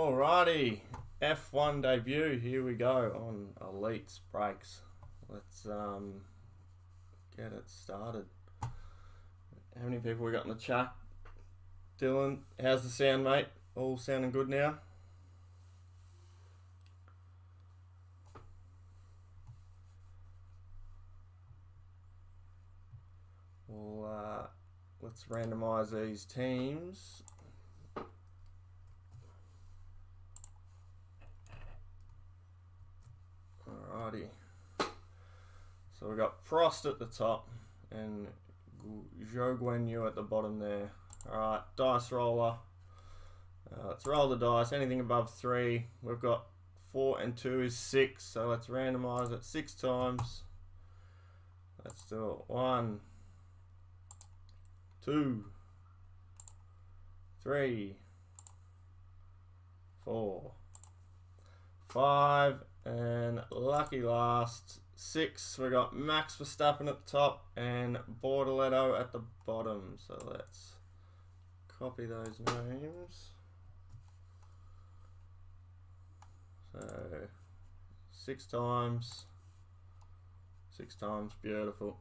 Alrighty, F1 debut. Here we go on Elites Breaks. Let's get it started. How many people we got in the chat? Dylan, how's the sound, mate? All sounding good now? Well, let's randomise these teams. Alrighty. So we've got Frost at the top and Zhou Guanyu at the bottom there. Alright, dice roller. Let's roll the dice. Anything above 3. We've got 4 and 2 is 6. So let's randomise it 6 times. Let's do it. 1, 2, 3, 4, 5, and lucky last 6. We got Max Verstappen at the top and Bortoleto at the bottom. So let's copy those names. So 6 times. 6 times, beautiful.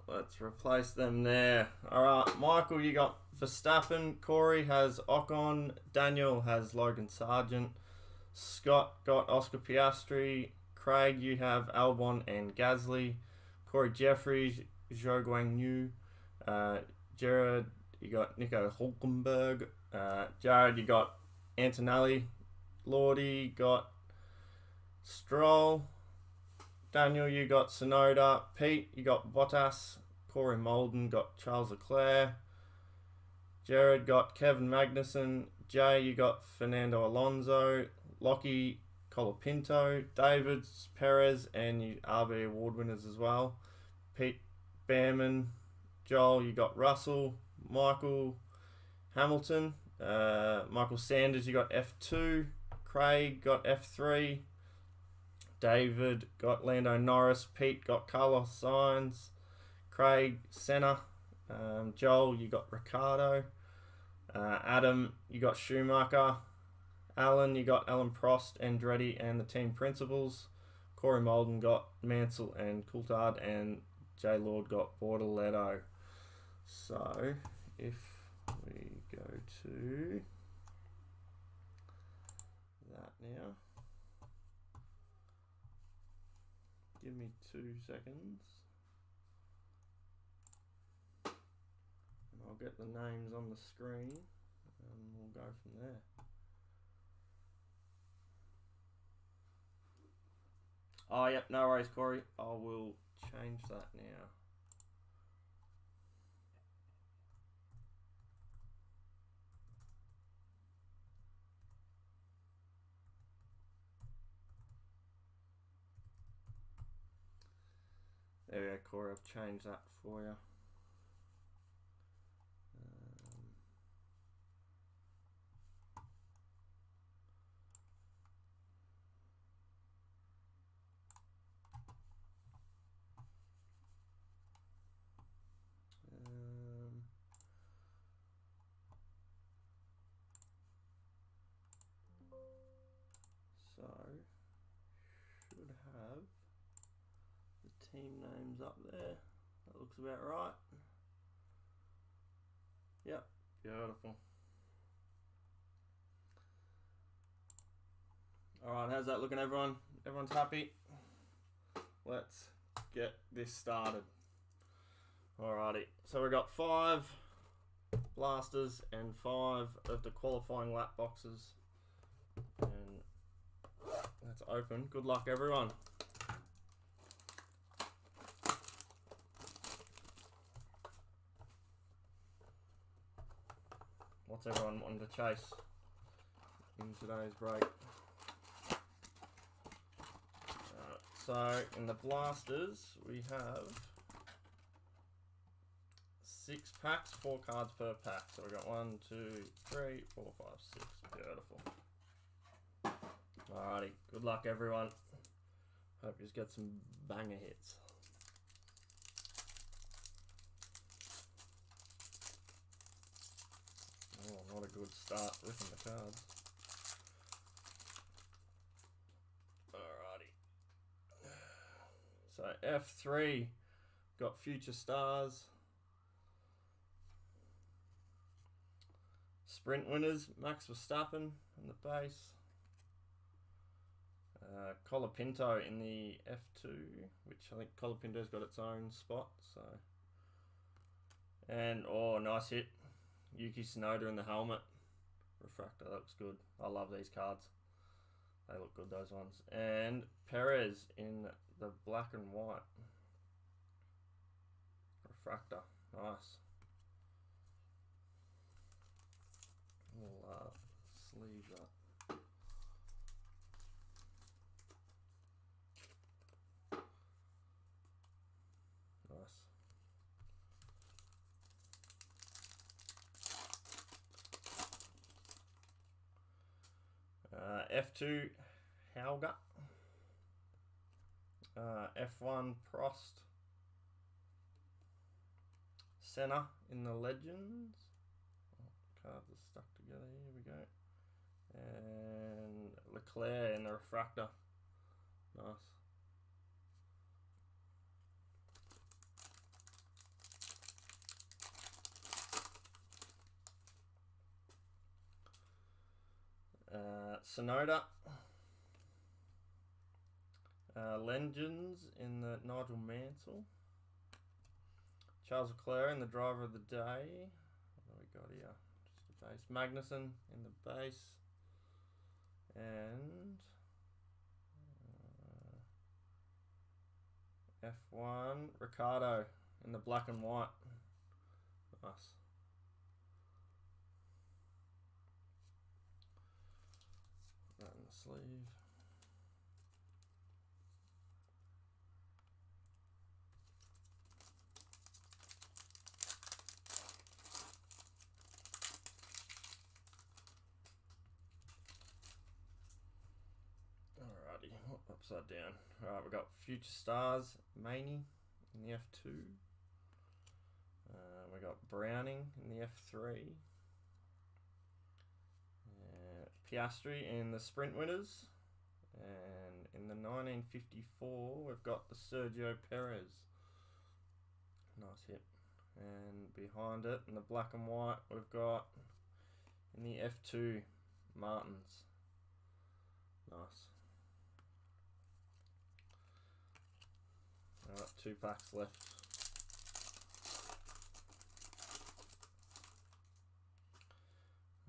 Let's replace them there. Alright, Michael, you got Verstappen. Corey has Ocon. Daniel has Logan Sargent. Scott got Oscar Piastri. Craig, you have Albon and Gasly. Corey Jeffries, Zhou Guanyu. Jared, you got Nico Hulkenberg. Jared, you got Antonelli. Lordy got Stroll. Daniel, you got Sonoda. Pete, you got Bottas. Corey Molden got Charles Leclerc. Jared got Kevin Magnussen. Jay, you got Fernando Alonso. Lockie Colapinto. David Perez, and you RB award winners as well. Pete Behrman. Joel, you got Russell. Michael Hamilton. Michael Sanders, you got F2. Craig got F3. David got Lando Norris. Pete got Carlos Sainz. Craig Senna. Joel, you got Ricardo. Adam, you got Schumacher. Alan, you got Alan Prost, Andretti, and the team principals. Corey Molden got Mansell and Coulthard, and Jay Lord got Bortoleto. So, if we go to that now. Give me 2 seconds. And I'll get the names on the screen and we'll go from there. Oh, yep, no worries, Corey. I will change that now. There we go, Corey. I've changed that for you. So, should have the team names up there. That looks about right. Yep, beautiful. Alright, how's that looking, everyone? Everyone's happy? Let's get this started. Alrighty, so we've got 5 blasters and 5 of the qualifying lap boxes. And that's open. Good luck, everyone. What's everyone wanting to chase in today's break? So in the blasters we have 6 packs, 4 cards per pack. So we got 1, 2, 3, 4, 5, 6. Beautiful. Alrighty, good luck, everyone. Hope you get some banger hits. Oh What a good start ripping the cards. Alrighty. So F3 got Future Stars. Sprint winners, Max Verstappen in the base. Colapinto in the F2, which I think Colapinto's got its own spot. So, and oh, nice hit, Yuki Tsunoda in the helmet. Refractor, that looks good. I love these cards. They look good, those ones. And Perez in the black and white. Refractor, nice. We'll sleeve that. Nice. F2 Hauger. F1 Prost. Senna in the Legends. Cards are stuck together. Here we go. And Leclerc in the Refractor. Nice. Sonoda. Legends in the Nigel Mansell. Charles Leclerc in the Driver of the Day. What do we got here? Just a base. Magnussen in the base. And F1 Ricardo in the black and white. Nice. Put that in the sleeve. Alrighty, upside down. Alright, we've got Future Stars, Maney in the F2. We got Browning in the F3. Piastri in the Sprint Winners. And in the 1954, we've got the Sergio Perez. Nice hit. And behind it, in the black and white, we've got in the F2, Martins. Nice. Alright, 2 packs left.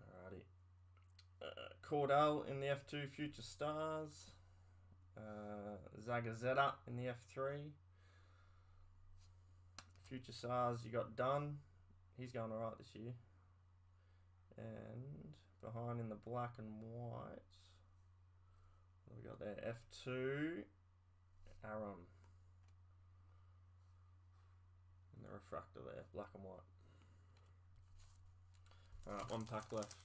Alrighty. Cordell in the F2 Future Stars. Zagazeta in the F3. Future Stars, you got Dunn. He's going alright this year. And behind in the black and white, what do we got there? F2 Aram. And the refractor there, black and white. Alright, 1 pack left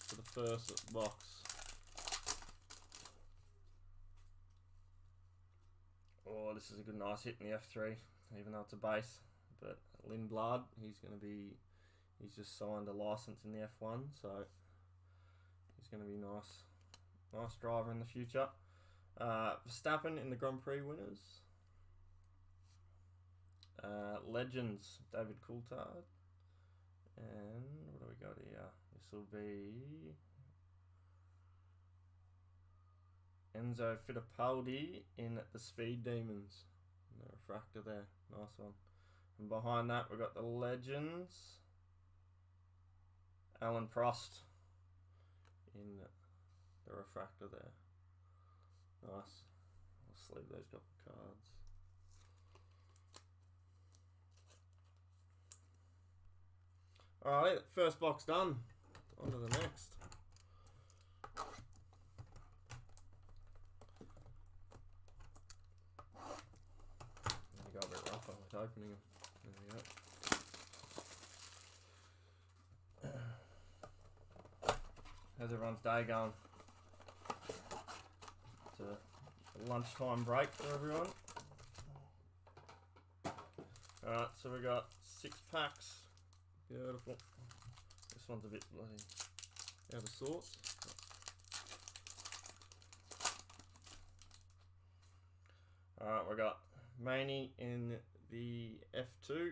for the first box. Oh, this is a good nice hit in the F3, even though it's a base. But Lindblad, he's just signed a license in the F1, so he's going to be nice driver in the future. Verstappen in the Grand Prix winners. Legends, David Coulthard. And what do we got here? This will be Enzo Fittipaldi in the Speed Demons. And the refractor there, nice one. And behind that we've got the Legends, Alan Prost in the refractor there. Nice. I'll sleeve those couple cards. Alright, first box done. On to the next. You got a bit rougher with opening them. There we go. How's everyone's day going? It's a lunchtime break for everyone. Alright, so we got 6 packs. Beautiful. This one's a bit bloody out of sorts. Alright, we got Maney in the F2.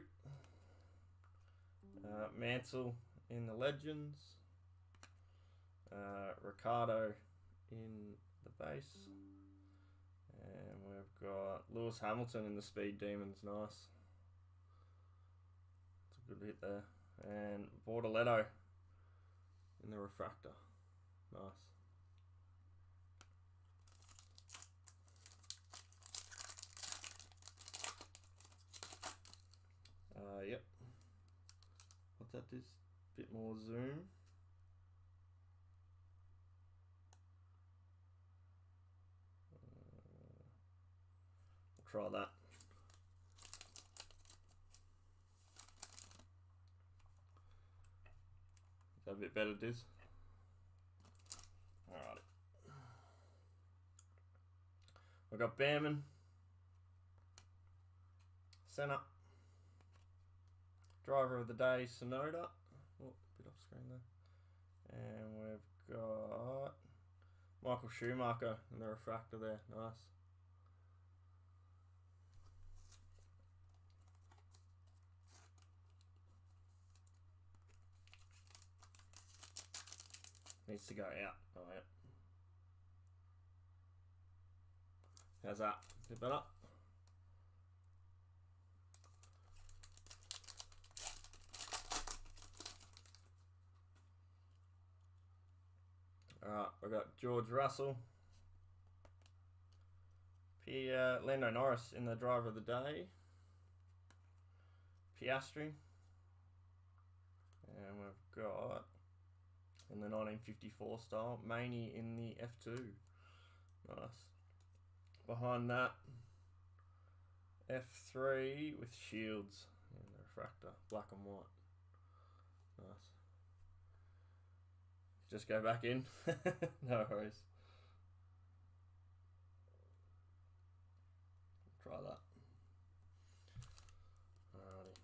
Mansell in the Legends. Ricardo in the base. And we've got Lewis Hamilton in the Speed Demons. Nice. That's a good hit there. And Bortoletto in the Refractor. Nice. Yep. What's that? This bit more zoom. We'll try that. Is that a bit better, Diz? Alright. We've got Behrman. Senna. Driver of the Day, Sonoda. Oh, bit off screen there. And we've got Michael Schumacher in the Refractor there. Nice. Needs to go out. Oh, yeah. How's that? A bit better? Alright, we've got George Russell. Lando Norris in the Driver of the Day. Piastri. And we've got, in the 1954 style, Maney in the F2. Nice. Behind that, F3 with Shields in the Refractor, black and white. Nice. Just go back in. No worries. Try that. Alrighty.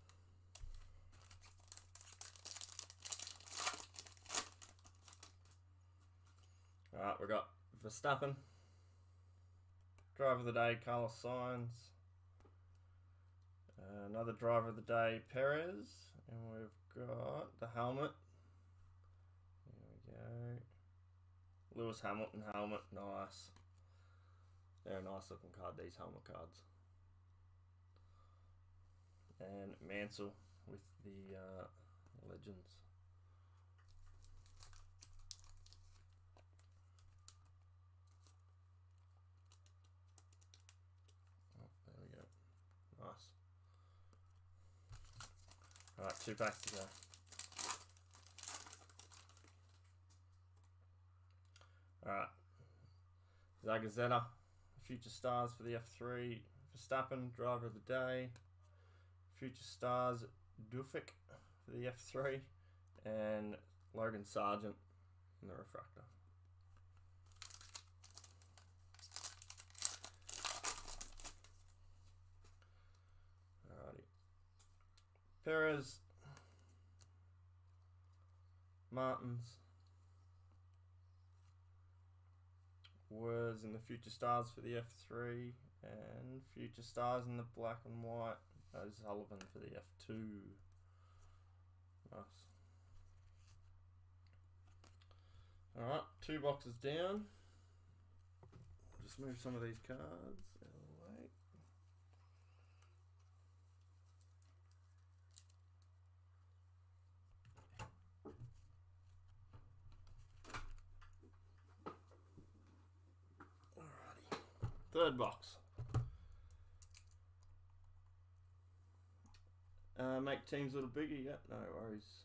Alright, we've got Verstappen. Driver of the Day, Carlos Sainz. Another Driver of the Day, Perez. And we've got the helmet. There we go. Lewis Hamilton helmet, nice. They're a nice looking card, these helmet cards. And Mansell with the Legends. Oh, there we go. Nice. Alright, 2 packs to go. Alright. Zagazzetta, Future Stars for the F3. Verstappen, Driver of the Day. Future Stars, Dufik for the F3. And Logan Sargent in the Refractor. Alrighty. Perez. Martins. Was in the Future Stars for the F3 and Future Stars in the black and white. Sullivan for the F2. Nice. Alright, 2 boxes down. Just move some of these cards out of the way. Third box. Make teams a little bigger, yeah, no worries.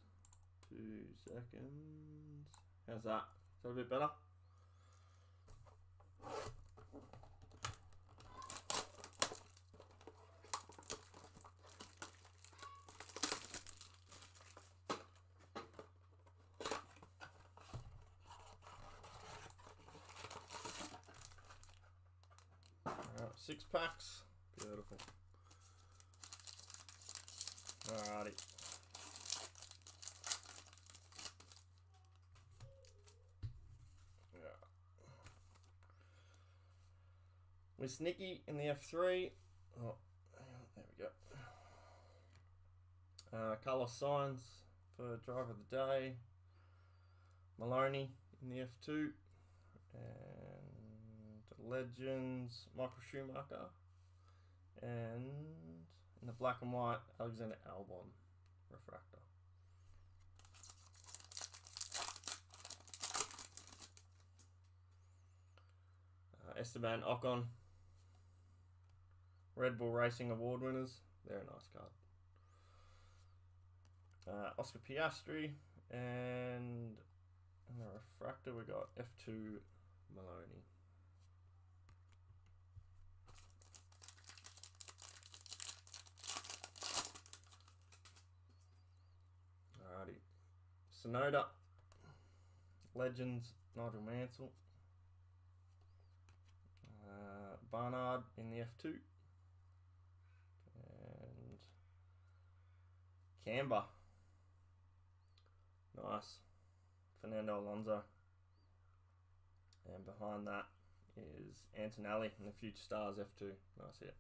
2 seconds. How's that? Is that a bit better? Alright, 6 packs. Beautiful. Alrighty. Wisnicki in the F3. Oh, there we go. Carlos Sainz for driver of the day. Maloney in the F2. And Legends, Michael Schumacher. And in the black and white, Alexander Albon refractor. Esteban Ocon, Red Bull Racing Award winners. They're a nice card. Oscar Piastri, and in the refractor we got F2 Maloney. Alrighty. Sonoda, Legends, Nigel Mansell. Barnard in the F2. And Canberra. Nice. Fernando Alonso. And behind that is Antonelli in the Future Stars F2. Nice hit.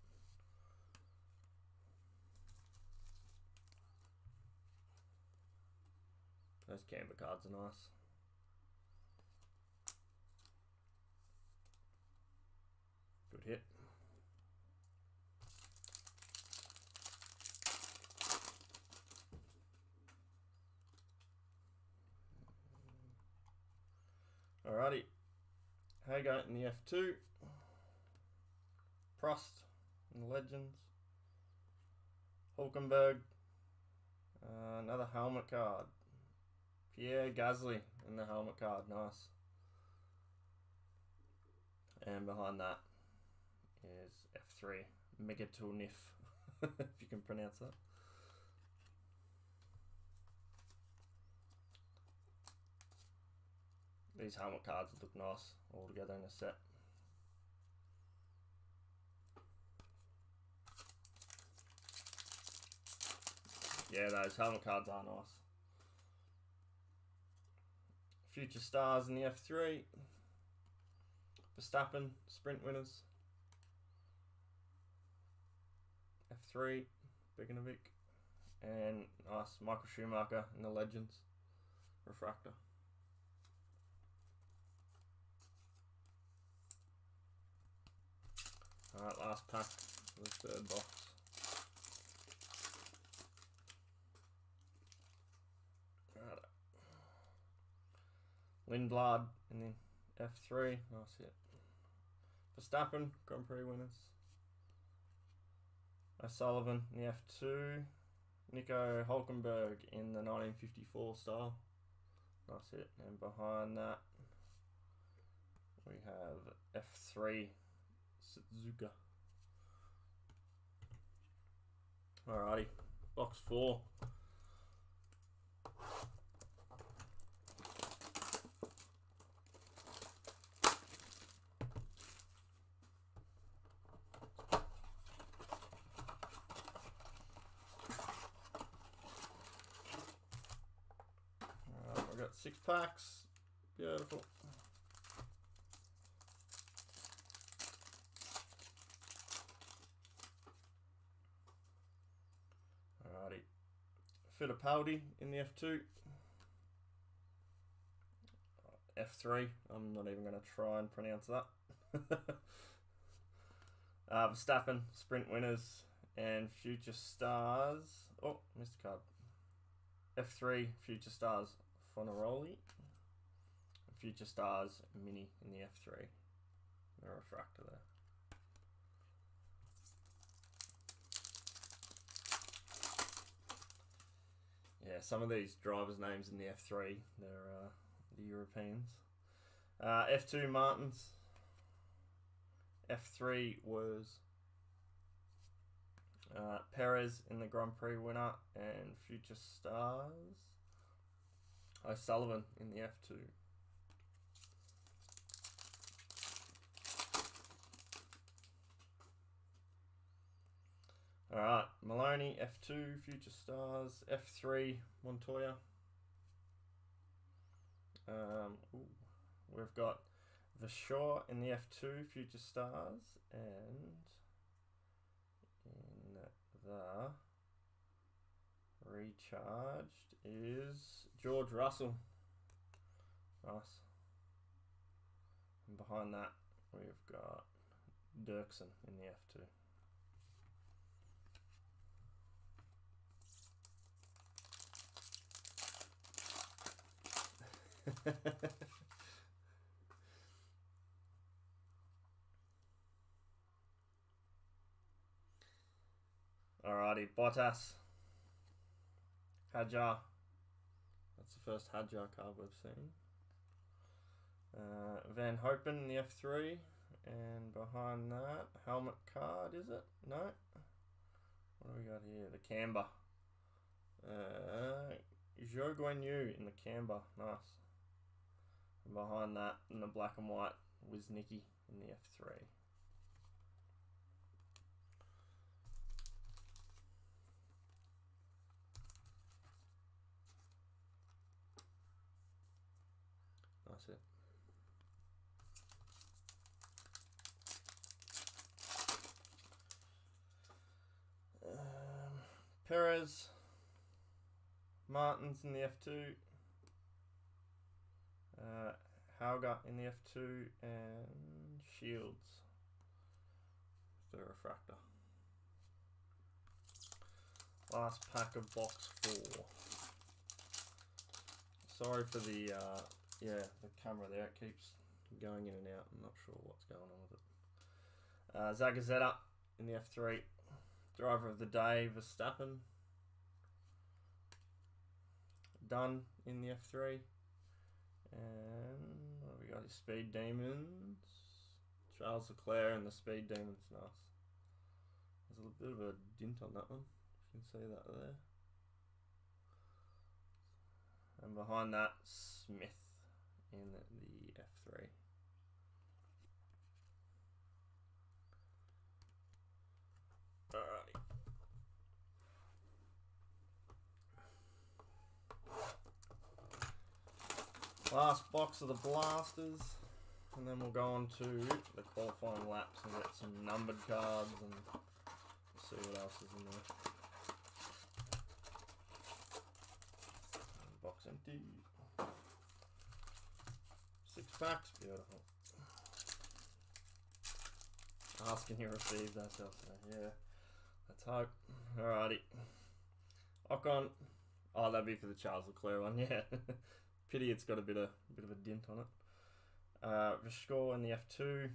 Those Canberra cards are nice. Good hit. Alrighty. Hagar in the F2. Prost in the Legends. Hulkenberg. Another helmet card. Pierre Gasly in the helmet card. Nice. And behind that is F3 Megatonif, if you can pronounce that. These helmet cards look nice all together in a set. Yeah, those helmet cards are nice. Future Stars in the F3. Verstappen, sprint winners. F3, Beganovic. And nice, Michael Schumacher in the Legends. Refractor. Alright, last pack of the third box. Alright. Lindblad in the F3, nice hit. Verstappen, Grand Prix winners. O'Sullivan in the F2. Nico Hulkenberg in the 1954 style. Nice hit. And behind that, we have F3 Suzuka. Alrighty, box 4. We've got 6 packs. Beautiful. Alrighty. Fittipaldi in the F2. F3. I'm not even going to try and pronounce that. Verstappen, sprint winners, and Future Stars. Oh, missed a card. F3, Future Stars, Fornaroli. Future Stars, Mini in the F3. No refractor there. Yeah, some of these drivers' names in the F3, they're the Europeans. F2 Martins. F3 was Perez in the Grand Prix winner, and Future Stars O'Sullivan in the F2. Alright, Maloney, F2, Future Stars, F3, Montoya. We've got Vershaw in the F2 Future Stars, and in the recharged is George Russell. Nice. And behind that we've got Dirksen in the F2. Alrighty, Bottas, Hadjar. That's the first Hadjar card we've seen. Van Hopen in the F3, and behind that, helmet card, is it? No? What do we got here? The Camber. Zhou Guanyu in the Camber, nice. And behind that, in the black and white, Wiznicki in the F3. That's it. Perez, Martins in the F2, Hauger in the F2, and Shields, the refractor. Last pack of box 4. Sorry for the the camera there, it keeps going in and out. I'm not sure what's going on with it. Zagazzetta in the F3. Driver of the day, Verstappen. Dunn in the F3. And what have we got? His Speed Demons. Charles Leclerc and the Speed Demons. Nice. There's a bit of a dint on that one. You can see that there. And behind that, Smith in the F3. Alrighty. Last box of the blasters, and then we'll go on to the qualifying laps and get some numbered cards and see what else is in there. Box empty. 6 packs, beautiful. Asking you received that, so yeah. Let's hope. Alrighty. Ocon. Oh, that'd be for the Charles Leclerc one, yeah. Pity it's got a bit of a dint on it. Vishkor in the F2.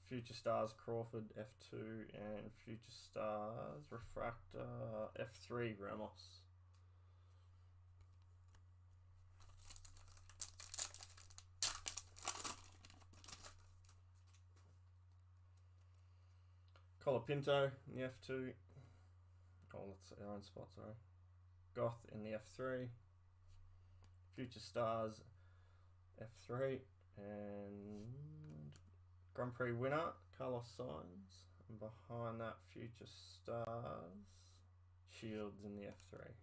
Future Stars Crawford F2 and Future Stars Refractor F3 Ramos. Colapinto in the F2. Oh, that's our own spot, sorry. Goth in the F3. Future Stars F3. And Grand Prix winner, Carlos Sainz. And behind that, Future Stars Shields in the F3.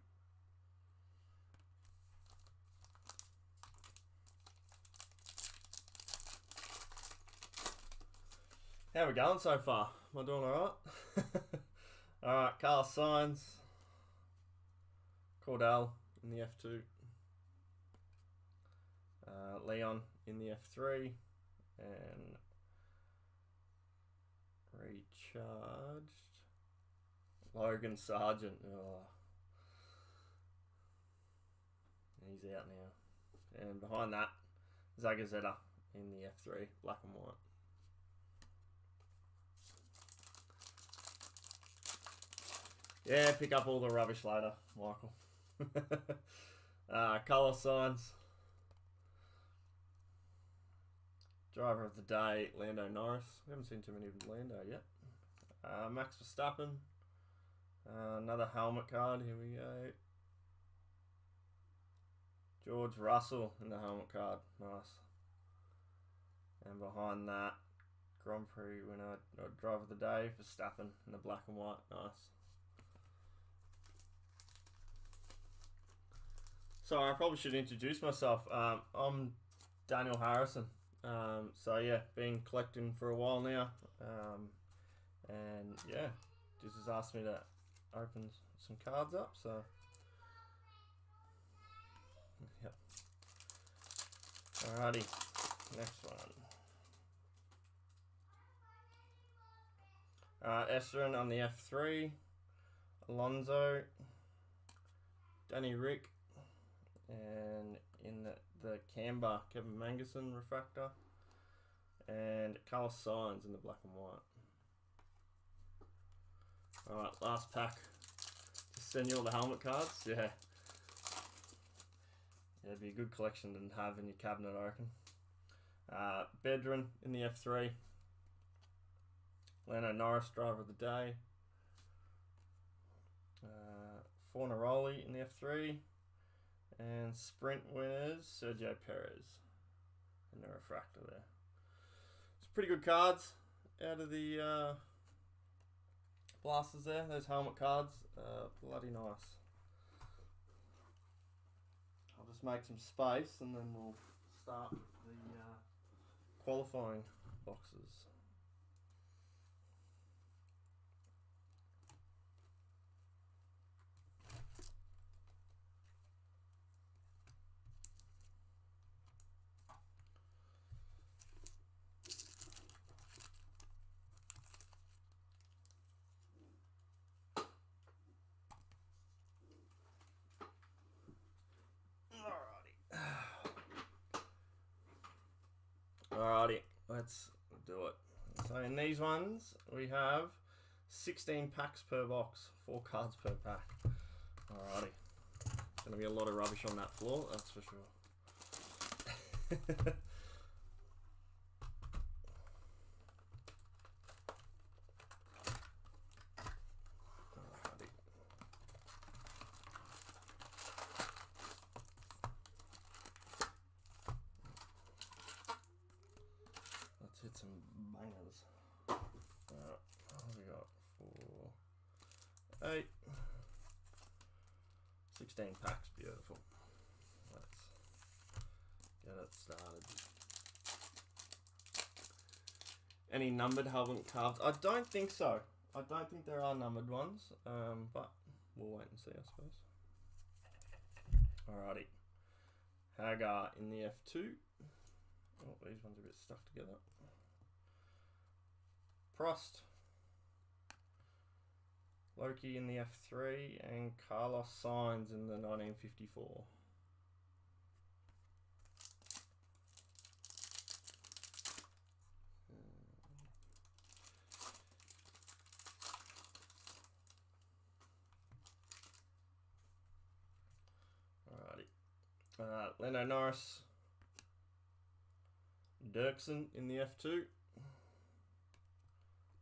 How are we going so far? Am I doing alright? Alright, Carlos Sainz. Cordell in the F2. Leon in the F3. And recharged Logan Sargent. Oh. He's out now. And behind that, Zagazzetta in the F3, black and white. Yeah, pick up all the rubbish later, Michael. Carlos Sainz. Driver of the day, Lando Norris. We haven't seen too many of Lando yet. Max Verstappen. Another helmet card. Here we go. George Russell in the helmet card. Nice. And behind that, Grand Prix winner, driver of the day, Verstappen in the black and white. Nice. Sorry, I probably should introduce myself. I'm Daniel Harrison. So yeah, been collecting for a while now, and yeah, just has asked me to open some cards up. So yep. Alrighty, next one. Essendon on the F3, Alonso, Danny Rick, and in the Canberra, Kevin Mangerson refractor, and Carlos Sainz in the black and white. Alright, last pack. Just send you all the helmet cards. Yeah. Yeah, it'd be a good collection to have in your cabinet, I reckon. Bedrin in the F3. Lando Norris, driver of the day. Fornaroli in the F3. And sprint winners, Sergio Perez in the refractor there. It's pretty good cards out of the blasters there. Those helmet cards, bloody nice. I'll just make some space and then we'll start the qualifying boxes. Alrighty, let's do it. So in these ones, we have 16 packs per box, 4 cards per pack. Alrighty. Gonna be a lot of rubbish on that floor, that's for sure. Let's hit some bangers. What have we got? 4, 8, 16 packs, beautiful. Let's get it started. Any numbered helmet cards? I don't think so. I don't think there are numbered ones, but we'll wait and see, I suppose. Alrighty. Hagar in the F2. Oh, these ones are a bit stuck together. Prost. Loki in the F3 and Carlos Sainz in the 1954. Alrighty. Lando Norris. Dirksen in the F2.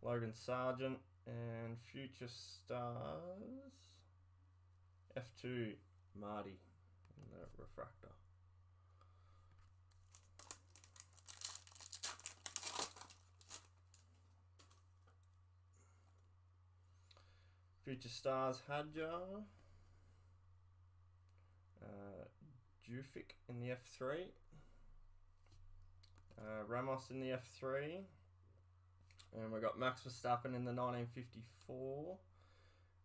Logan Sargent and Future Stars. F2 Marty in the refractor. Future Stars Hadjar. Jufik in the F3. Ramos in the F3. And we've got Max Verstappen in the 1954.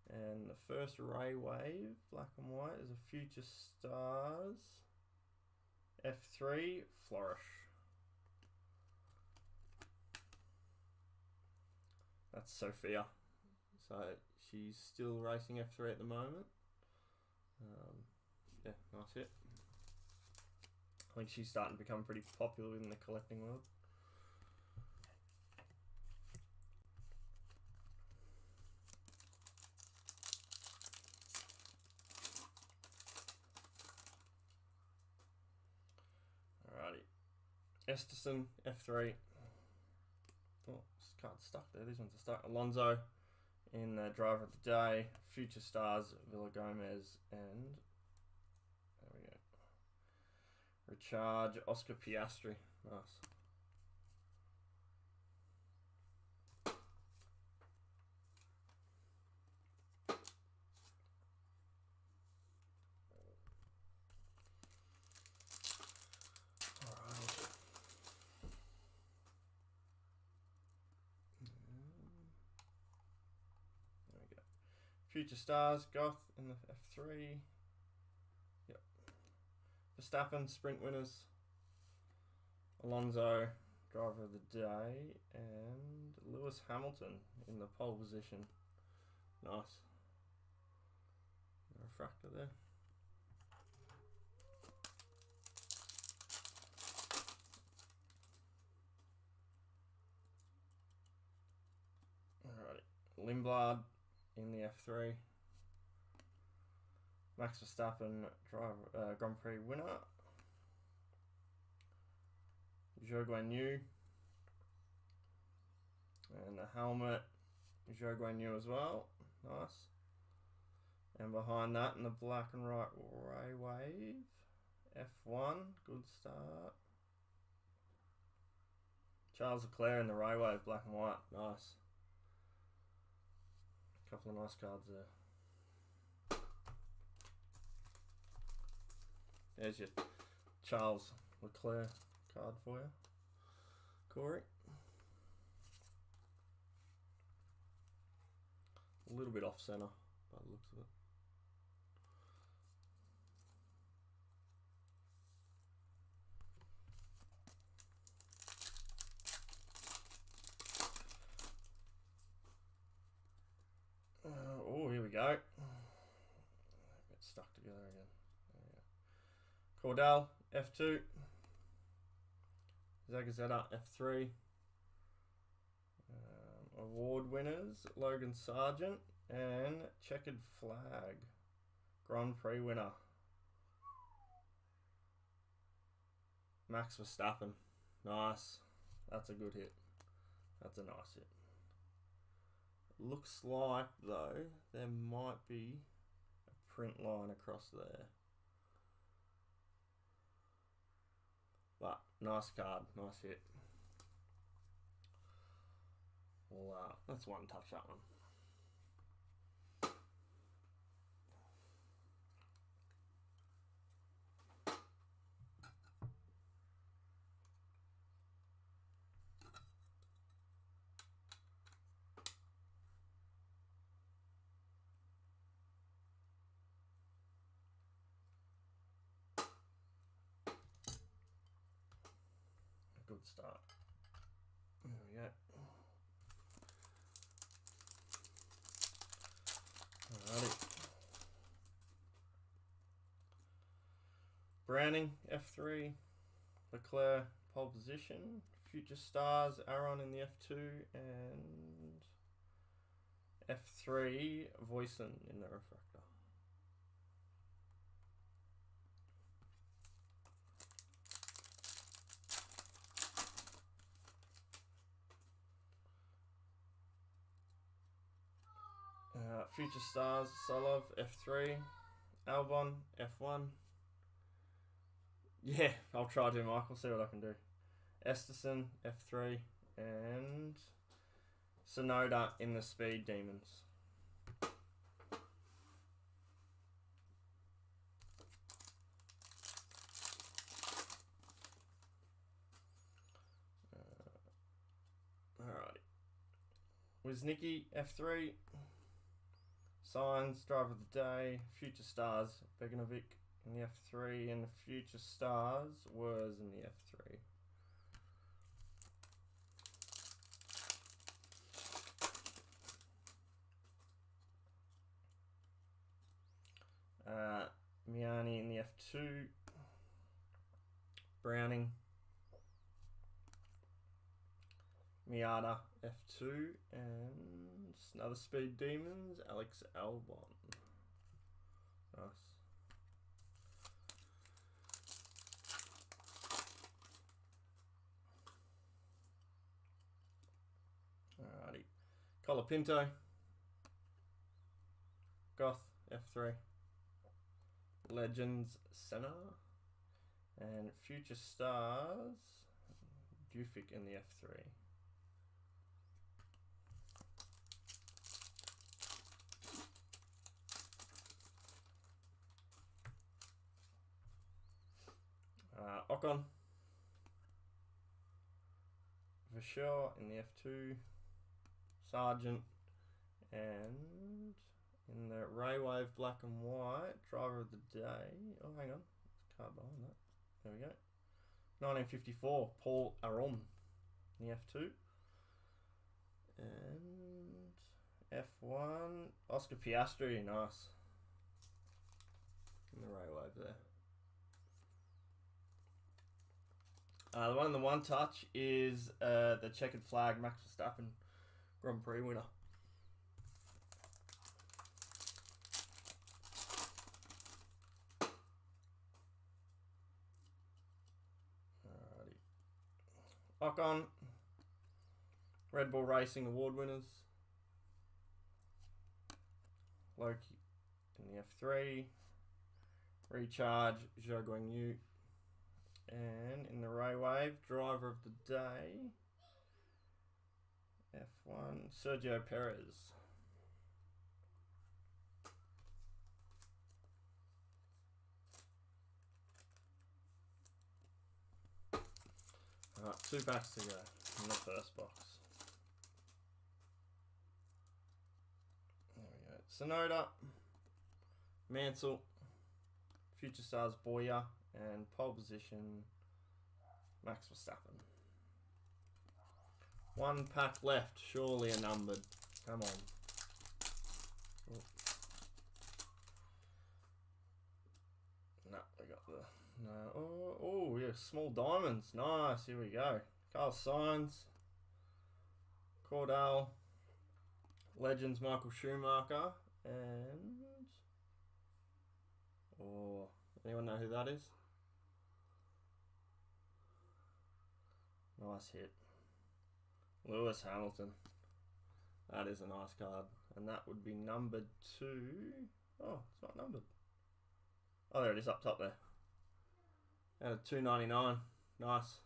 And the first Ray Wave, black and white, is a Future Stars. F3, Flourish. That's Sophia. So she's still racing F3 at the moment. Yeah, nice hit. I think she's starting to become pretty popular in the collecting world. Alrighty. Esterson, F3. Oh, this card's stuck there. These ones are stuck. Alonso in the driver of the day. Future Stars, Villa Gomez, and there we go. Recharge, Oscar Piastri. Nice. Alright, Future Stars, Goth in the F3. Yep. Verstappen, sprint winners. Alonso, driver of the day. And Lewis Hamilton in the pole position. Nice. Refractor there. Alrighty. Lindblad in the F3. Max Verstappen, driver, Grand Prix winner. Zhou Guanyu. And the helmet, Zhou Guanyu as well. Nice. And behind that in the black and white Ray Wave. F1, good start. Charles Leclerc in the Ray Wave, black and white. Nice. Couple of nice cards there. There's your Charles Leclerc card for you, Corey. A little bit off center by the looks of it. Oh, here we go. Get stuck together again. There we go. Cordell, F2. Zagazzetta, F3. Award winners, Logan Sargent and Checkered Flag. Grand Prix winner, Max Verstappen. Nice. That's a good hit. That's a nice hit. Looks like, though, there might be a print line across there. But, nice card. Nice hit. Well, let's one touch that one. Good start. There we go. Alrighty. Browning, F3. Leclerc, pole position. Future Stars, Aaron in the F2. And F3, Voisin in the refractor. Future Stars, Solov, F3. Albon, F1. Yeah, I'll try to, Michael. See what I can do. Esterson, F3. And Sonoda in the Speed Demons. Alrighty. Woznicki, F3. Signs, Driver of the Day. Future Stars, Beganovic in the F3. And the Future Stars was in the F3. Miani in the F2. Browning. Miata, F2. And another Speed Demons, Alex Albon. Nice. Alrighty. Colapinto. Goth, F3. Legends, Senna. And Future Stars, Bufick in the F3. Ocon. Verschure in the F2. Sargent. And In the Raywave black and white, driver of the day. Oh, hang on. There's a card behind that. There we go. 1954, Paul Arum in the F2. And F1, Oscar Piastri, nice. In the Raywave there. The one in the one touch is the checkered flag Max Verstappen Grand Prix winner. Alrighty. Ocon, Red Bull Racing Award winners. Loki in the F3. Recharge, Zhou Guanyu. And in the Raywave, driver of the day, F1, Sergio Perez. Alright, 2 packs to go in the first box. There we go. Sonoda, Mansell, Future Stars Boyer, and pole position Max Verstappen. 1 pack left, surely a numbered. Come on. Oh. No, we got the no. Oh, yeah, small diamonds. Nice. Here we go. Carlos Sainz, Cordell, Legends Michael Schumacher, and anyone know who that is? Nice hit. Lewis Hamilton. That is a nice card. And that would be numbered to... Oh, it's not numbered. Oh, there it is up top there. Out of 299. Nice.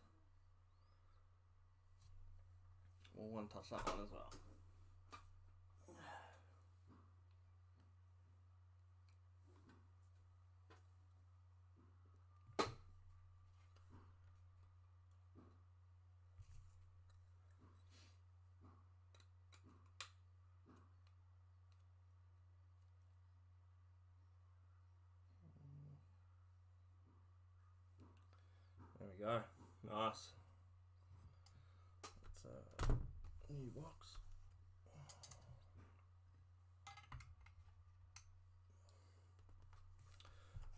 We'll one touch that one as well. There we go. Nice. It's a new box.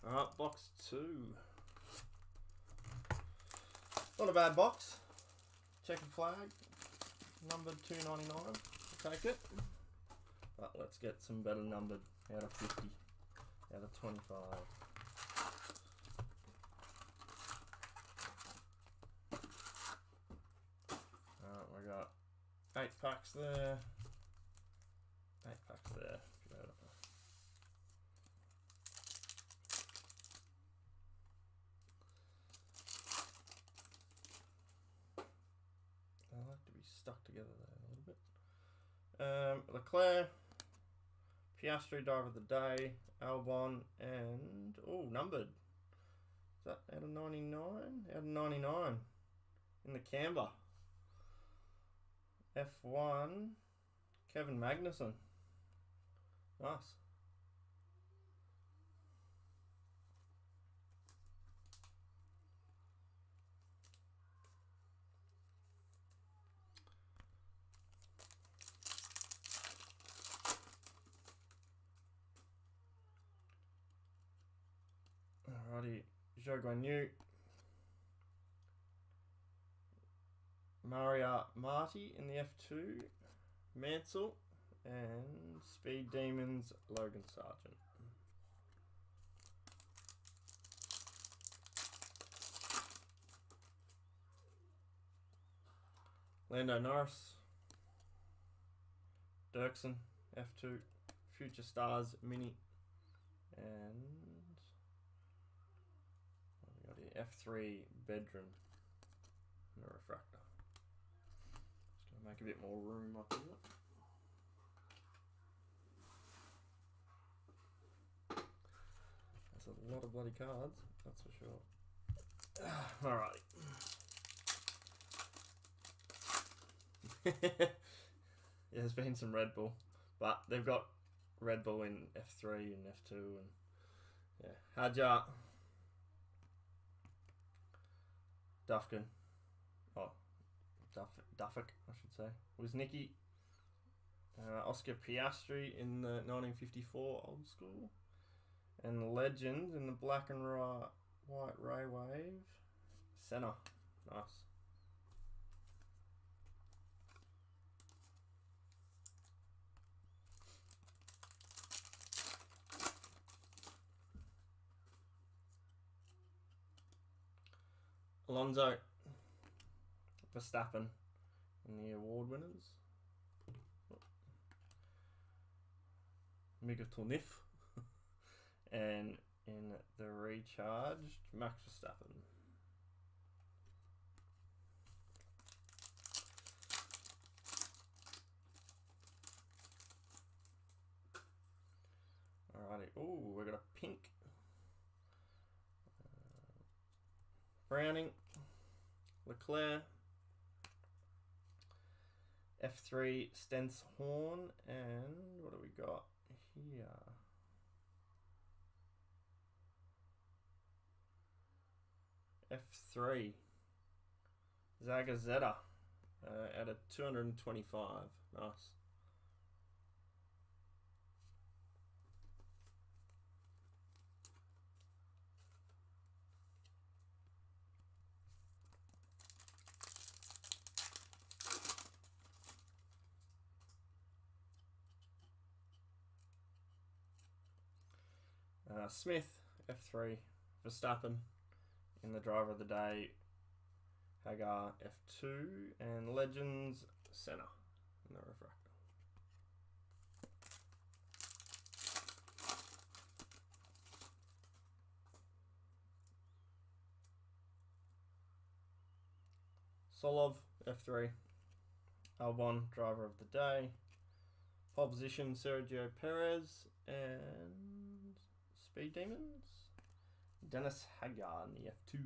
Alright, box 2. Not a bad box. Checkered flag. Numbered 299. Take it. But let's get some better numbered out of 50. Out of 25. We got 8 packs there. 8 packs there. Beautiful. I like to be stuck together there a little bit. Leclerc, Piastri driver of the day, Albon, and numbered. Is that out of 99? Out of 99 in the Canberra. F1, Kevin Magnussen. Nice. Alrighty, Zhou Guanyu. Maria Marty in the F2, Mansell, and Speed Demons, Logan Sargent. Lando Norris, Dirksen, F2, Future Stars Mini, and what have we got here? F3 Bedroom and a refractor. Make a bit more room up here. That's a lot of bloody cards, that's for sure. Alrighty. Yeah, there's been some Red Bull, but they've got Red Bull in F3 and F2 and yeah. Hadjar, Dufkin, Duffick, I should say, was Nicky. Oscar Piastri in the 1954 old school, and Legend in the black and white Ray Wave, Senna. Nice. Alonso, Verstappen in the award winners. Migatonif. And in the recharged, Max Verstappen. Alrighty. Oh, we got a pink. Browning, Leclerc, F3 Stents Horn, and what do we got here? F3 Zagazeta at a 225. Nice. Smith, F3, Verstappen in the driver of the day, Hagar, F2, and Legends, Senna in the refractor. Solov, F3, Albon, driver of the day, pole position, Sergio Perez, and Speed Demons, Dennis Hagar in the F2.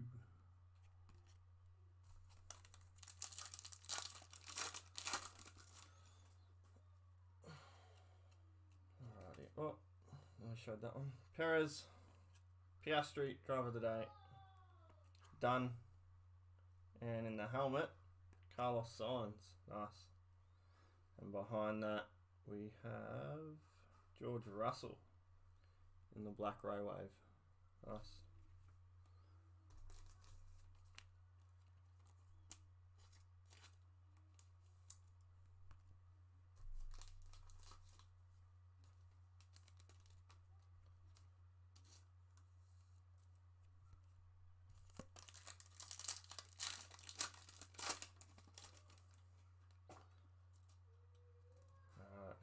Alrighty. Oh, I showed that one. Perez, Piastri, driver of the day. Done. And in the helmet, Carlos Sainz. Nice. And behind that, we have George Russell in the black Ray Wave. Nice.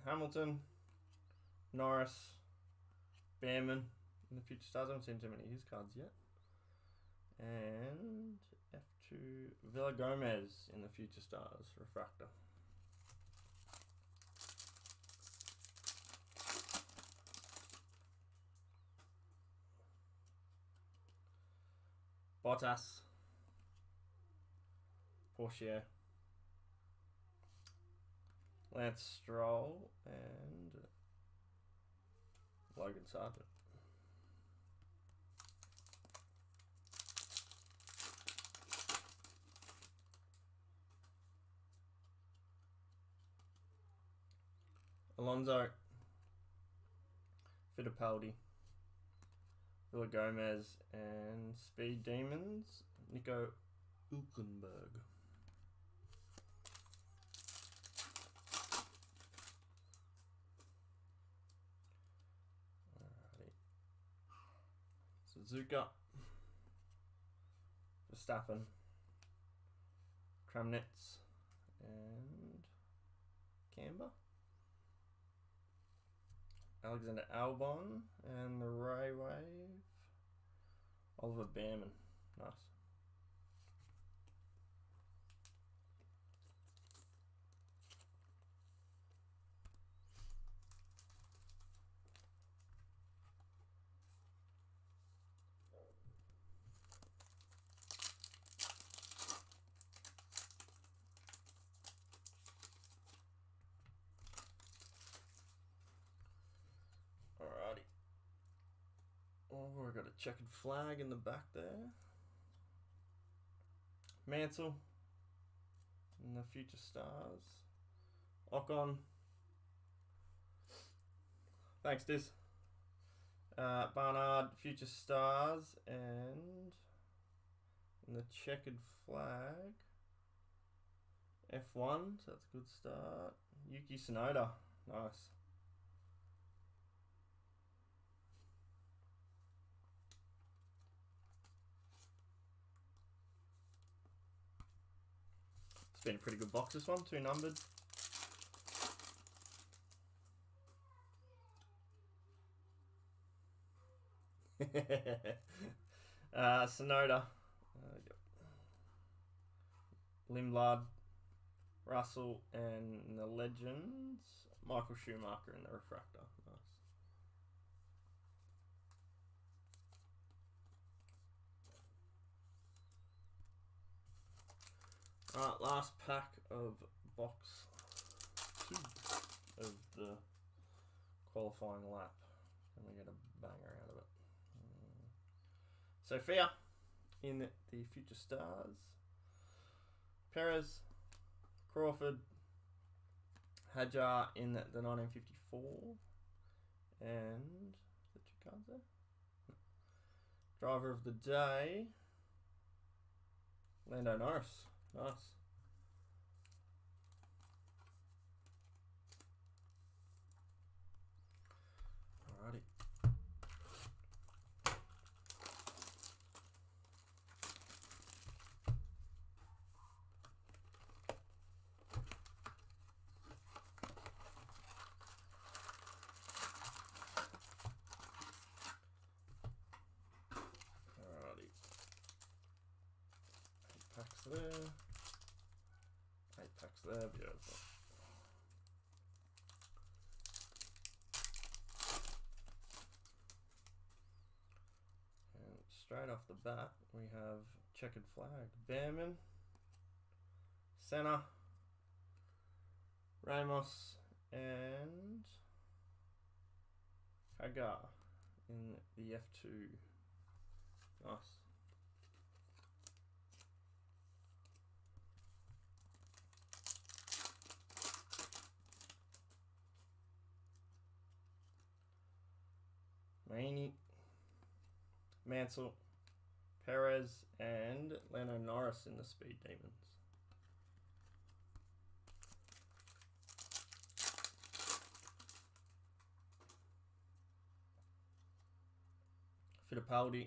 Hamilton, Norris, Behrman in the future stars. I haven't seen too many of his cards yet. And F2 Villa Gomez in the future stars refractor. Bottas, Porsche, Lance Stroll, and Logan Sargent. Alonso, Fittipaldi, Villa Gomez, and Speed Demons, Nico Hülkenberg. Suzuka, Verstappen, Kramnitz, and Canberra. Alexander Albon, and the Ray Wave, Oliver Behrman. Nice. checkered flag in the back there. Mansell in the Future Stars. Ocon. Thanks, Diz. Barnard, Future Stars, and in the checkered flag, F1, so that's a good start. Yuki Tsunoda, nice. It's been a pretty good box, this one, 2 numbered. Tsunoda, Lindblad, Russell, and the Legends, Michael Schumacher in the refractor. Nice. Alright, last pack of box 2 of the qualifying lap. And we get a banger out of it. Sophia in the Future Stars. Perez, Crawford, Hadjar in the 1954. And the 2 cards there. Driver of the Day, Lando Norris. Nice. Alrighty. Packs there. 8 packs there, beautiful. And straight off the bat, we have checkered flag. Behrman, Senna, Ramos, and Hagar in the F2. Nice. Rainey, Mansell, Perez, and Lando Norris in the Speed Demons. Fittipaldi,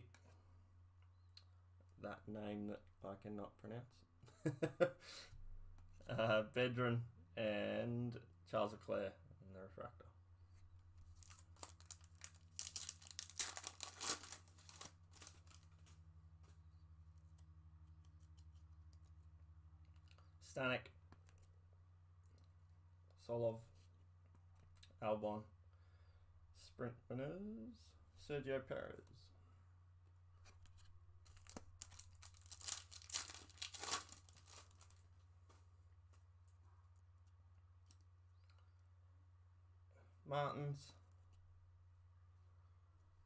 that name that I cannot pronounce. Bedron and Charles Leclerc in the refractor. Stanek, Solov, Albon, sprint winners, Sergio Perez. Martins,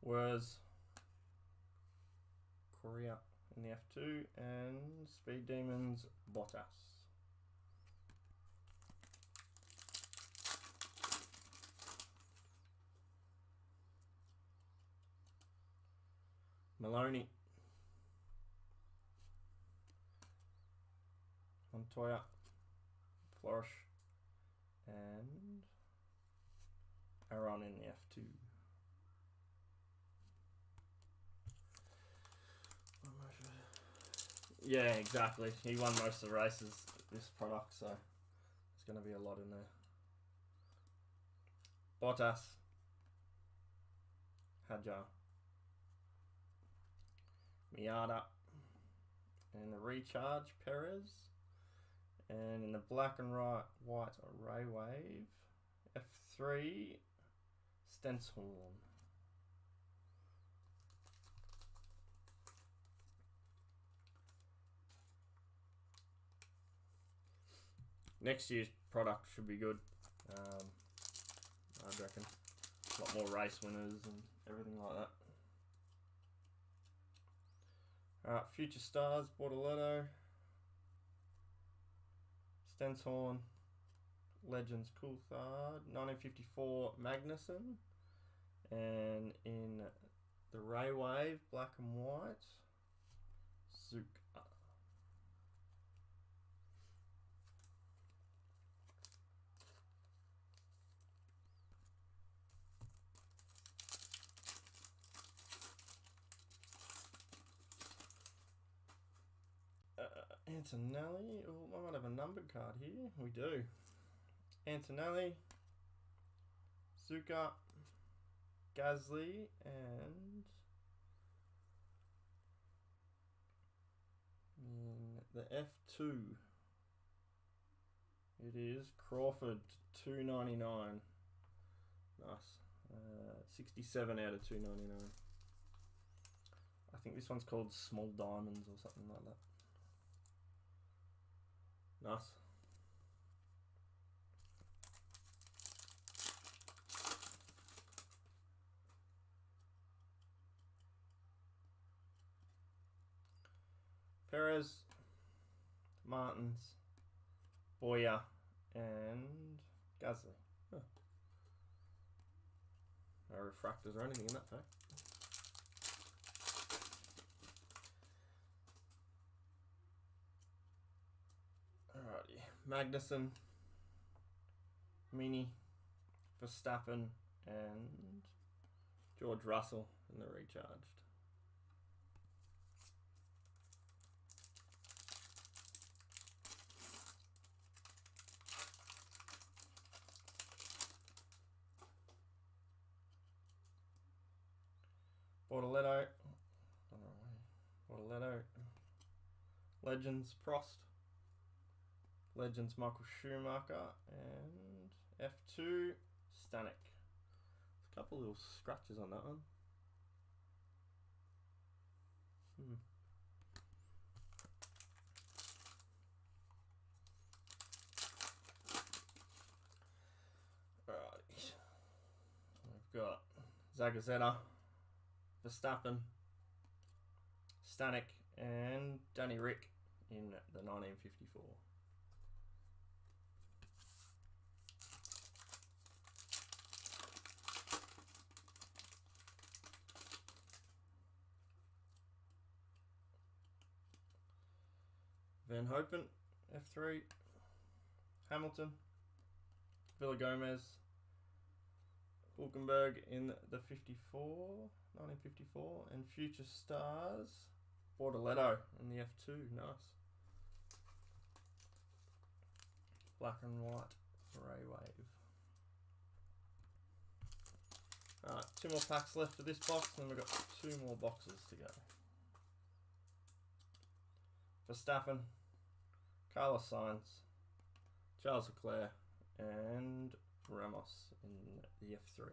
Wers, Korea in the F2, and Speed Demons, Bottas. Maloney, Montoya, Flourish, and Aaron in the F2. Yeah, exactly. He won most of the races, this product, so there's going to be a lot in there. Bottas, Hadjar, Miata, and the Recharge, Perez, and in the black and white, Ray Wave, F3, Stenshorn. Next year's product should be good. I reckon. A lot more race winners and everything like that. Alright, Future Stars, Bortoletto, Stenshorn, Legends Coulthard, 1954 Magnuson, and in the Ray Wave, black and white, Zuka. Antonelli. Oh, I might have a numbered card here. We do. Antonelli, Zuka, Gasly, and in the F2, it is Crawford, 299. Nice. 67 out of 299. I think this one's called Small Diamonds or something like that. Nice. Perez, Martins, Boyer, and Gasly. Oh. No refractors or anything in that pack. Alrighty, Magnuson, Mini, Verstappen, and George Russell in the recharged. Bortoletto, Legends Prost, Legends Michael Schumacher, and F2 Stanek. There's a couple little scratches on that one. Right, we've got Zagazzetta, Verstappen, Stanek, and Danny Rick in the 1954. Van Hopen, F3, Hamilton, Villagomez, Hulkenberg in the 1954, and Future Stars, Bortoletto in the F2, nice. Black and white, Ray Wave. Alright, 2 more packs left for this box, and then we've got 2 more boxes to go. Verstappen, Carlos Sainz, Charles Leclerc, and Ramos in the F3.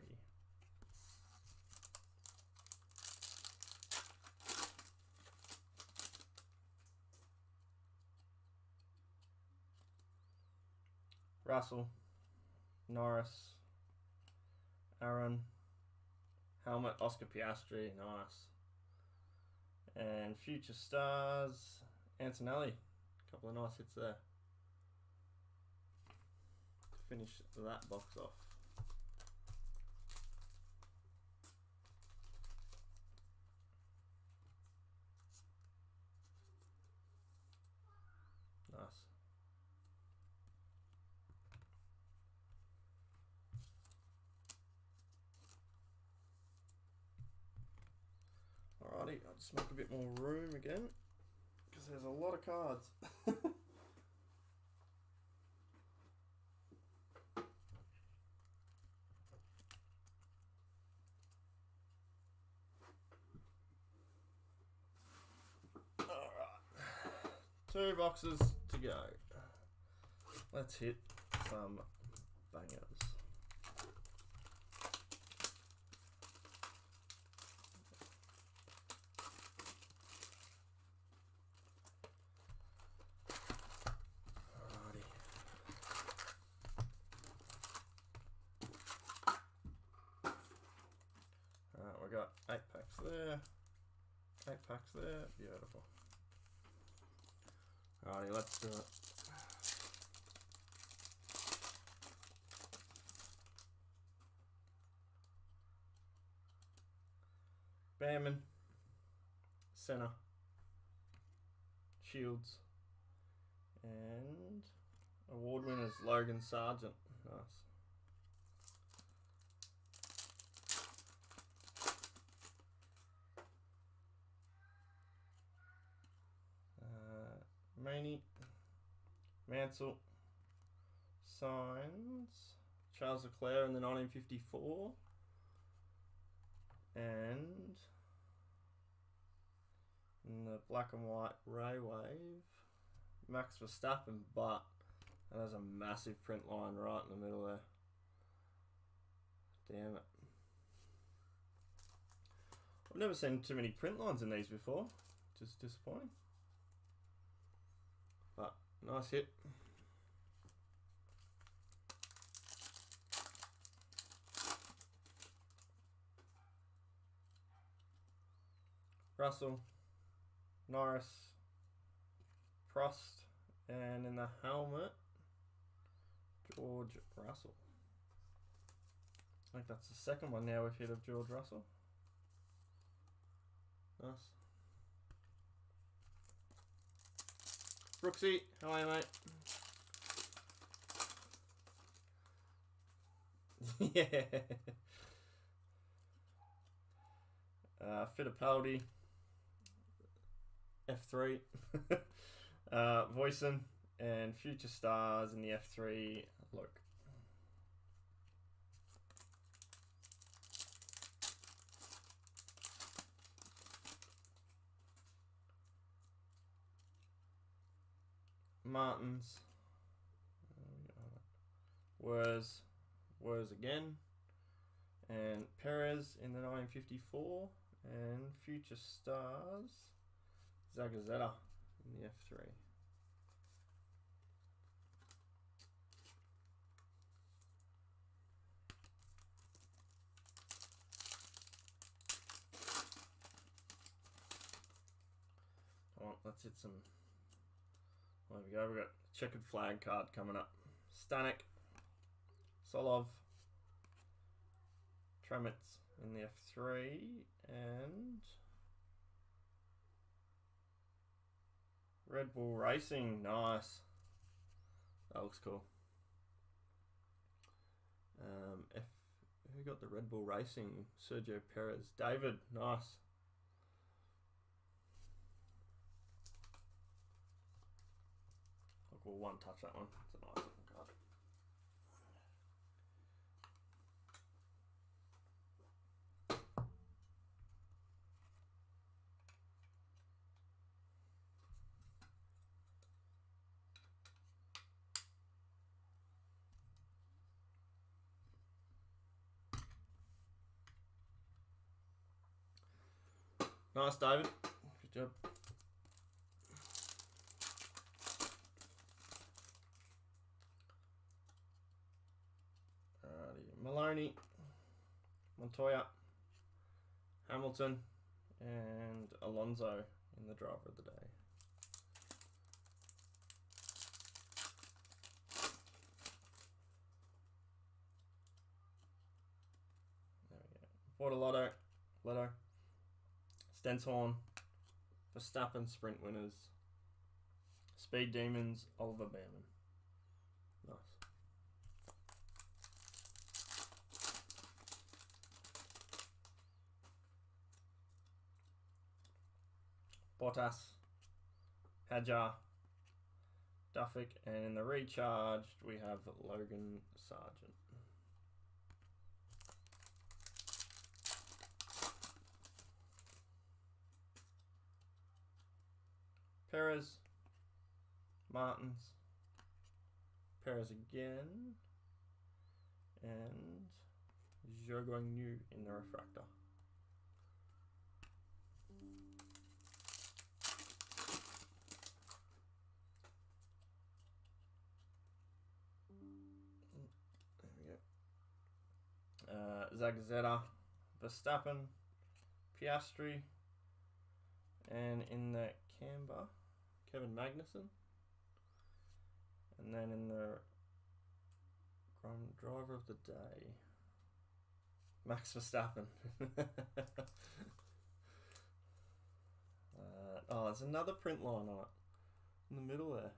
Russell, Norris, Aaron, helmet, Oscar Piastri, nice. And Future Stars, Antonelli, a couple of nice hits there. Finish that box off. Nice. Alrighty, I'll just make a bit more room again, because there's a lot of cards. Alright, 2 boxes to go. Let's hit some bangers. Alright, we got 8 packs there, 8 packs there. Beautiful. Alrighty, let's do it. Behrman, Senna, Shields, and award winners Logan Sargent. Nice. Maney, Mansell, Signs, Charles Leclerc in the 1954, and in the black and white Ray Wave, Max Verstappen, but that has a massive print line right in the middle there. Damn it. I've never seen too many print lines in these before, which is disappointing. But nice hit. Russell, Norris, Prost, and in the helmet, George Russell. I think that's the second one now we've hit of George Russell. Nice. Brooksy, how are you, mate? Yeah. Fittipaldi, F3, Voisin, and Future Stars in the F3, Luke. Martins, Wers again, and Perez in the 1954, and Future Stars, Zagazzetta in the F3. Come on, let's hit some. There we go, we've got a checkered flag card coming up. Stanek, Solov, Tramitz in the F3, and Red Bull Racing, nice. That looks cool. Who got the Red Bull Racing? Sergio Perez. David, nice. We'll one touch that one. It's a nice looking card. Nice, David. Good job. Maloney, Montoya, Hamilton, and Alonso in the driver of the day. There we go. Bortolotto, Leto, Stenshorn, Verstappen sprint winners, Speed Demons, Oliver Behrman. Nice. Bottas, Hadjar, Duffick, and in the recharged we have Logan Sargent. Perez, Martins, Perez again, and Zhou Guanyu in the refractor. Zagazzetta, Verstappen, Piastri, And in the Canberra, Kevin Magnussen. And then in the driver of the day, Max Verstappen. Oh, there's another print line on it in the middle there.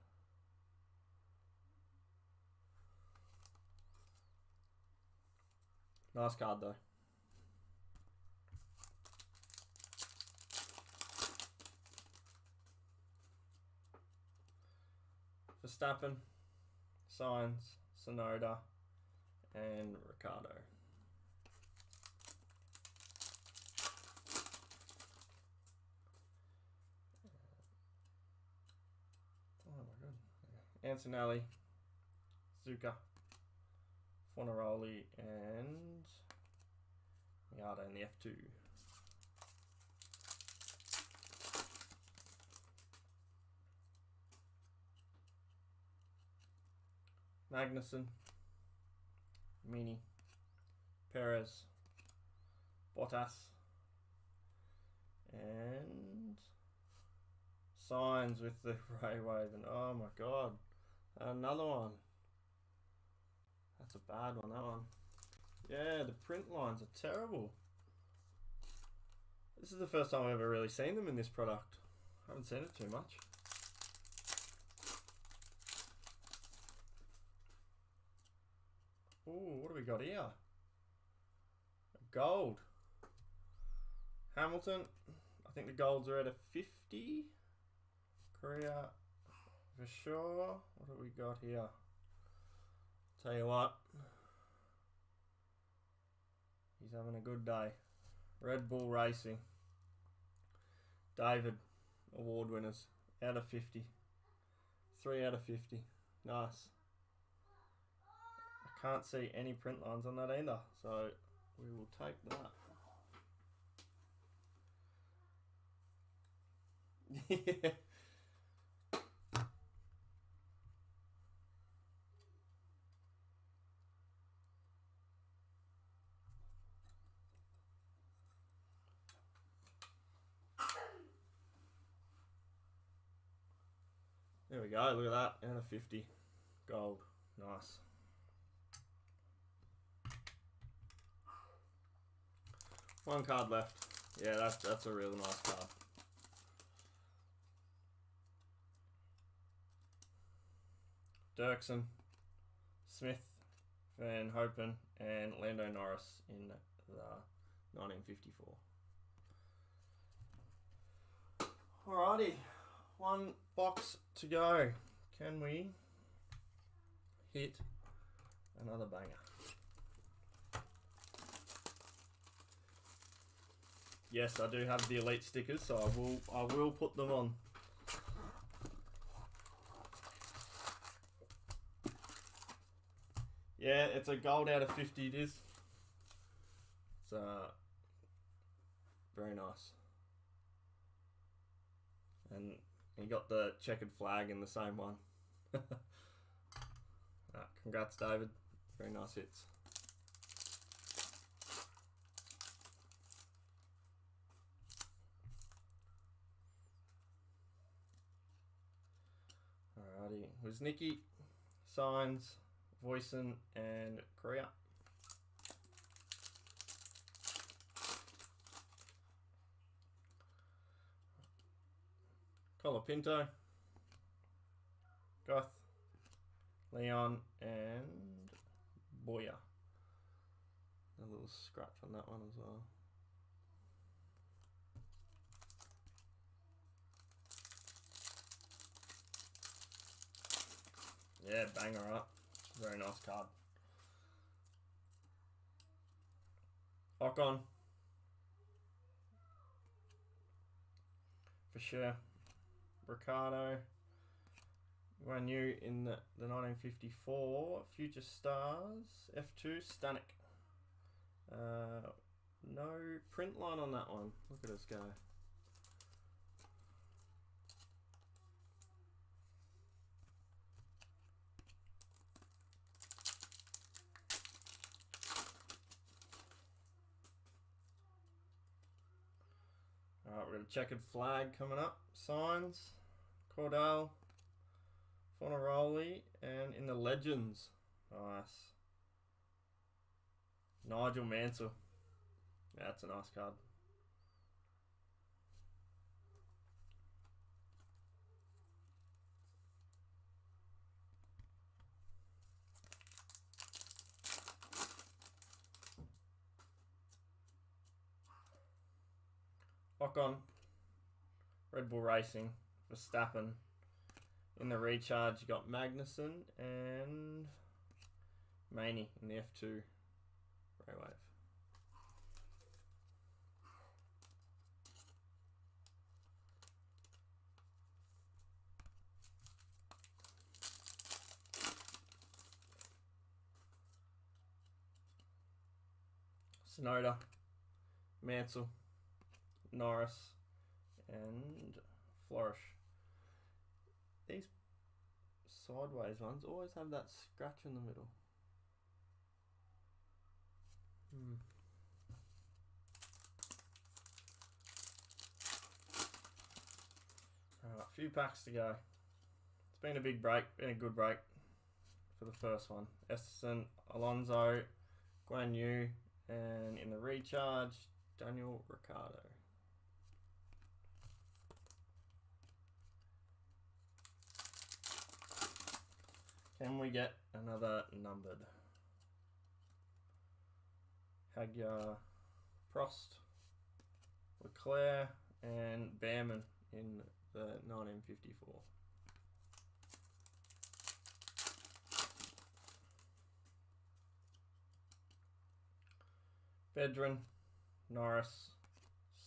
Nice card though. Verstappen, Sainz, Sonoda, and Ricciardo. Oh my god. Antonelli, Zuka, Fornaroli, and Miata in the F2. Magnussen, Mini, Perez, Bottas, and Sainz with the Ray Waving. Oh my god, another one. That's a bad one, that one. Yeah, the print lines are terrible. This is the first time I've ever really seen them in this product. I haven't seen it too much. Ooh, what do we got here? Gold. Hamilton. I think the golds are at a 50. Korea for sure. What do we got here? Tell you what. He's having a good day. Red Bull Racing. David. Award winners. Out of 50. 3 out of 50. Nice. Can't see any print lines on that either, so we will take that. Yeah. There we go, look at that, out of 50. Gold, nice. One card left. Yeah, that's a real nice card. Dirksen, Smith, Van Hopen, and Lando Norris in the 1954. Alrighty, one box to go. Can we hit another banger? Yes, I do have the Elite stickers, so I will put them on. Yeah, it's a gold out of 50 it is. It's very nice. And you got the checkered flag in the same one. Congrats, David. Very nice hits. Alrighty, Woznicki, Sainz, Voisin, and Korea. Colapinto, Goth, Leon, and Boya. A little scratch on that one as well. Yeah, banger up. Very nice card. Ocon. For sure. Ricardo. Guan Yu in the 1954 Future Stars F2 Stanek. No print line on that one. Look at us go. Alright, we've got a checkered flag coming up. Signs, Cordell, Fornaroli, and in the Legends. Nice. Nigel Mansell. Yeah, that's a nice card. Ocon, Red Bull Racing, Verstappen. In the recharge, you got Magnussen and Maney in the F2 Raywave. Sonoda, Mansell, Norris, and Flourish. These sideways ones always have that scratch in the middle. Alright, a few packs to go. It's been a big break, been a good break for the first one. Esterson, Alonso, Guan Yu, and in the recharge, Daniel Ricciardo. Can we get another numbered? Magyar, Prost, Leclerc, and Behrman in the 1954. Vedran, Norris,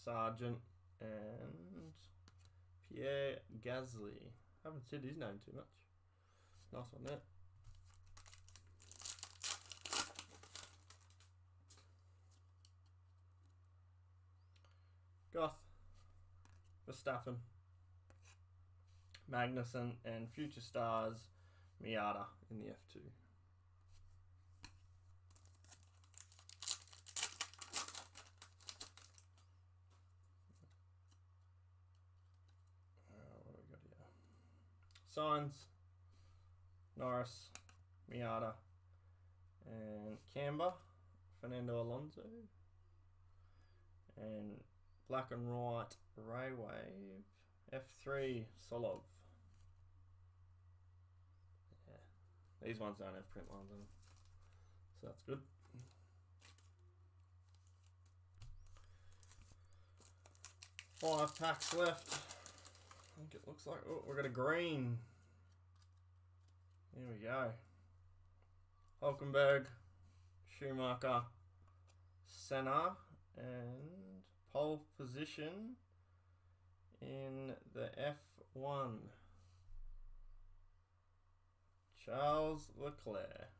Sargent, and Pierre Gasly. Haven't said his name too much. Nice one there. Goth, Verstappen, Magnussen, and Future Stars, Miata in the F2. What have we got here? Signs, Norris, Miata, and Camber, Fernando Alonso, and Black and White Raywave, F3 Solov. Yeah, these ones don't have print lines on them, so that's good. Five packs left. I think it looks like, oh, we've got a green. Here we go. Hulkenberg, Schumacher, Senna, and pole position in the F1. Charles Leclerc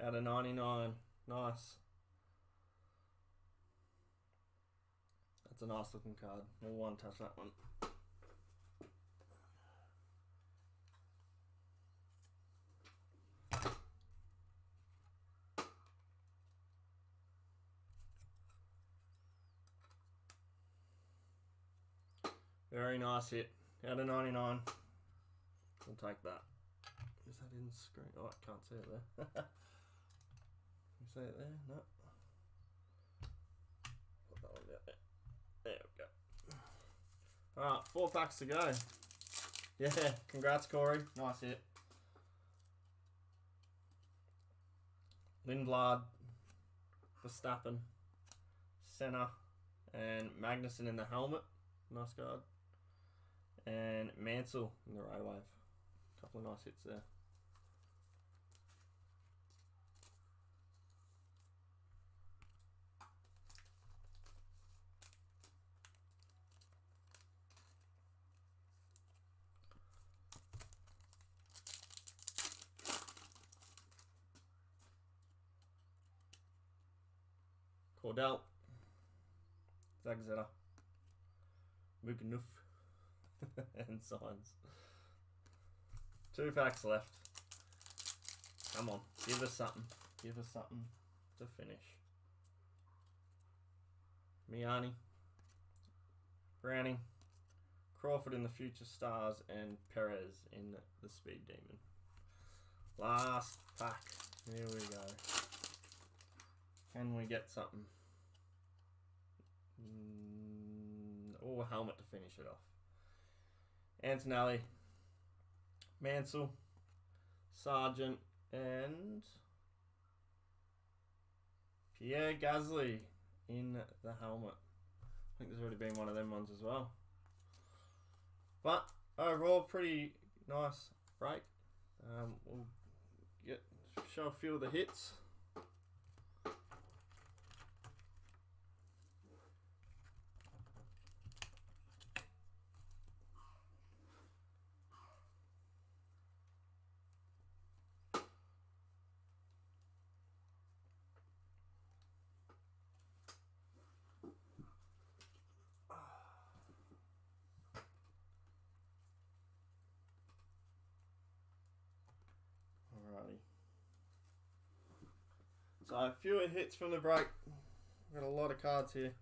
out of 99. Nice. That's a nice looking card. We'll one touch that one. Very nice hit. Out of 99. We'll take that. Is that in the screen? Oh, I can't see it there. You see it there? No. Put that one down there. There we go. Alright, 4 packs to go. Yeah, congrats, Corey. Nice hit. Lindblad, Verstappen, Senna, and Magnussen in the helmet. Nice card. And Mansell in the Raywave. Couple of nice hits there. Cordell, Zagzeta, Muganuf, and Signs. 2 packs left. Come on, give us something. Give us something to finish. Miani, Browning, Crawford in the Future Stars, and Perez in the Speed Demon. Last pack. Here we go. Can we get something? A helmet to finish it off. Antonelli, Mansell, Sargent, and Pierre Gasly in the helmet. I think there's already been one of them ones as well. But overall, pretty nice break. We'll show a few of the hits. Alrighty. So a few hits from the break. Got a lot of cards here.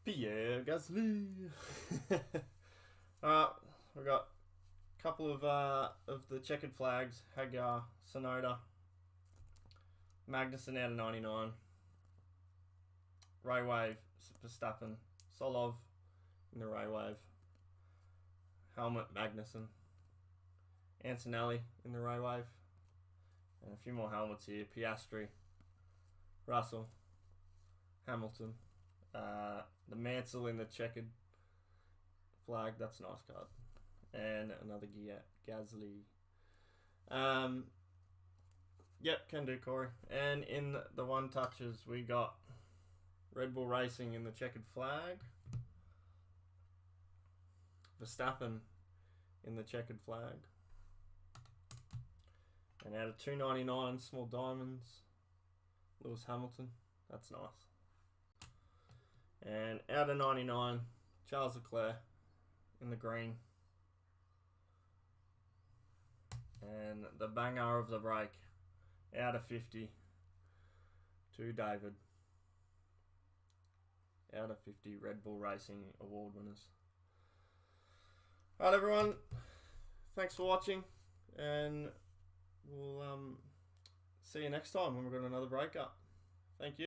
Pierre Gasly. Alright, we've got a couple of the checkered flags. Hagar, Sonoda, Magnussen out of 99. Ray Wave, Verstappen, Solov in the Ray Wave. Helmet, Magnussen. Antonelli in the Ray Wave. And a few more helmets here. Piastri, Russell, Hamilton. The Mansell in the checkered flag. That's a nice card. And another Gasly. Yep, can do, Corey. And in the one touches, we got Red Bull Racing in the checkered flag. Verstappen in the checkered flag. And out of 299, small diamonds, Lewis Hamilton. That's nice. And out of 99, Charles Leclerc in the green. And the banger of the break, out of 50, to David. Out of 50, Red Bull Racing award winners. Alright, everyone. Thanks for watching. And we'll see you next time when we've got another breakup. Thank you.